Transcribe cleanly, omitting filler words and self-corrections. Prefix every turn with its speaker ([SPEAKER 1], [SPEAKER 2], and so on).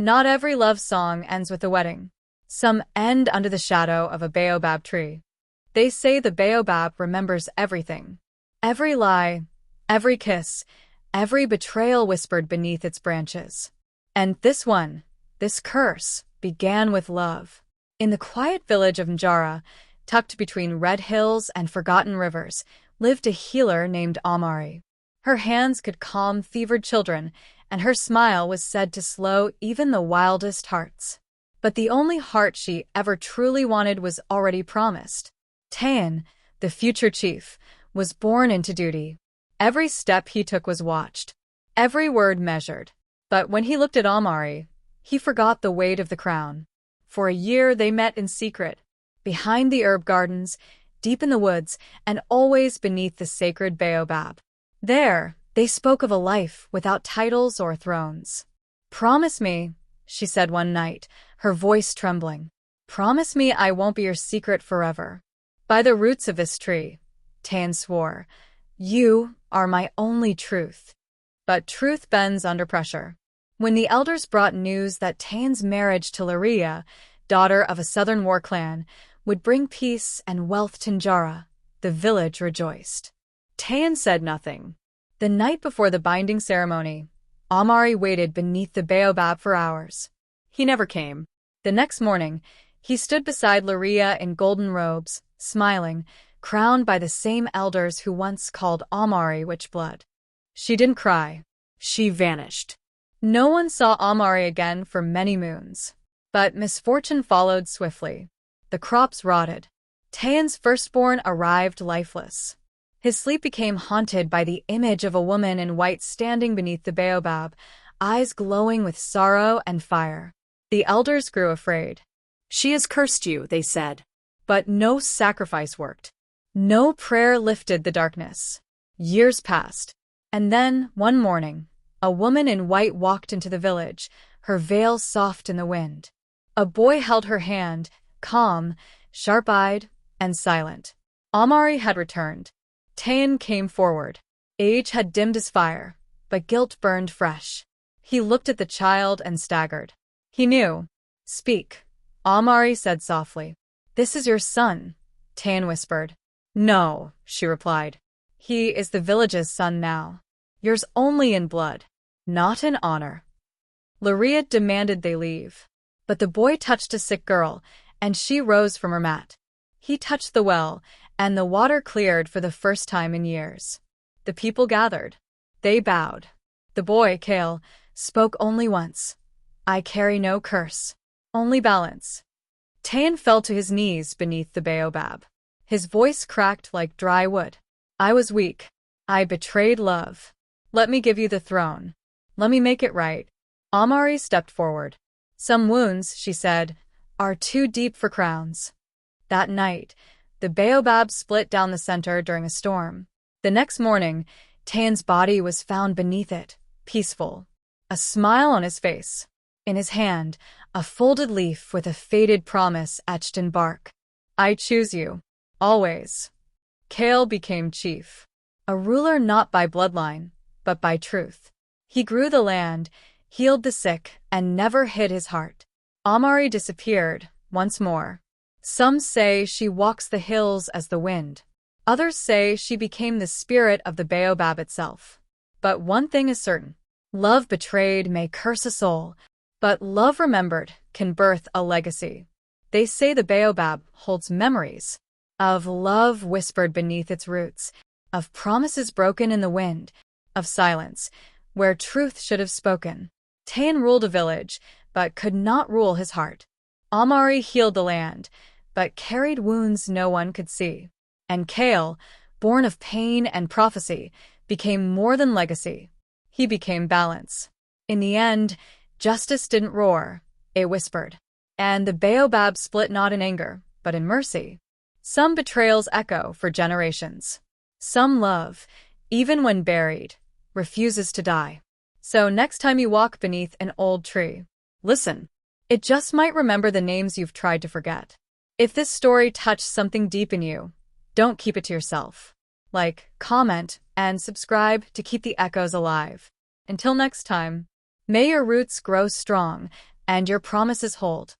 [SPEAKER 1] Not every love song ends with a wedding. Some end under the shadow of a baobab tree. They say the baobab remembers everything. Every lie, every kiss, every betrayal whispered beneath its branches. And this curse, began with love. In the quiet village of Njara, tucked between red hills and forgotten rivers, lived a healer named Amari. Her hands could calm fevered children, and her smile was said to slow even the wildest hearts. But the only heart she ever truly wanted was already promised. Tayan, the future chief, was born into duty. Every step he took was watched, every word measured. But when he looked at Amari, he forgot the weight of the crown. For a year they met in secret, behind the herb gardens, deep in the woods, and always beneath the sacred baobab. There, they spoke of a life without titles or thrones. "Promise me," she said one night, her voice trembling. "Promise me I won't be your secret forever." "By the roots of this tree," Tayan swore, "you are my only truth." But truth bends under pressure. When the elders brought news that Tayan's marriage to Laria, daughter of a southern war clan, would bring peace and wealth to Njara, the village rejoiced. Tayan said nothing. The night before the binding ceremony, Amari waited beneath the baobab for hours. He never came. The next morning, he stood beside Laria in golden robes, smiling, crowned by the same elders who once called Amari witchblood. She didn't cry. She vanished. No one saw Amari again for many moons. But misfortune followed swiftly. The crops rotted. Tayan's firstborn arrived lifeless. His sleep became haunted by the image of a woman in white standing beneath the baobab, eyes glowing with sorrow and fire. The elders grew afraid. "She has cursed you," they said. But no sacrifice worked. No prayer lifted the darkness. Years passed. And then, one morning, a woman in white walked into the village, her veil soft in the wind. A boy held her hand, calm, sharp-eyed, and silent. Amari had returned. Tayan came forward. Age had dimmed his fire, but guilt burned fresh. He looked at the child and staggered. He knew. "Speak," Amari said softly. "This is your son," Tayan whispered. "No," she replied. "He is the village's son now. Yours only in blood, not in honor." Laria demanded they leave. But the boy touched a sick girl, and she rose from her mat. He touched the well, and the water cleared for the first time in years. The people gathered. They bowed. The boy, Kale, spoke only once. "I carry no curse, only balance." Tayan fell to his knees beneath the baobab. His voice cracked like dry wood. "I was weak. I betrayed love. Let me give you the throne. Let me make it right." Amari stepped forward. "Some wounds," she said, "are too deep for crowns." That night, the baobab split down the center during a storm. The next morning, Tayan's body was found beneath it, peaceful, a smile on his face. In his hand, a folded leaf with a faded promise etched in bark. "I choose you, always." Kale became chief, a ruler not by bloodline, but by truth. He grew the land, healed the sick, and never hid his heart. Amari disappeared, once more. Some say she walks the hills as the wind. Others say she became the spirit of the baobab itself. But one thing is certain. Love betrayed may curse a soul, but love remembered can birth a legacy. They say the baobab holds memories of love whispered beneath its roots, of promises broken in the wind, of silence where truth should have spoken. Tayan ruled a village, but could not rule his heart. Amari healed the land, but carried wounds no one could see. And Kale, born of pain and prophecy, became more than legacy. He became balance. In the end, justice didn't roar, it whispered. And the baobab split not in anger, but in mercy. Some betrayals echo for generations. Some love, even when buried, refuses to die. So next time you walk beneath an old tree, listen. It just might remember the names you've tried to forget. If this story touched something deep in you, don't keep it to yourself. Like, comment, and subscribe to keep the echoes alive. Until next time, may your roots grow strong, and your promises hold.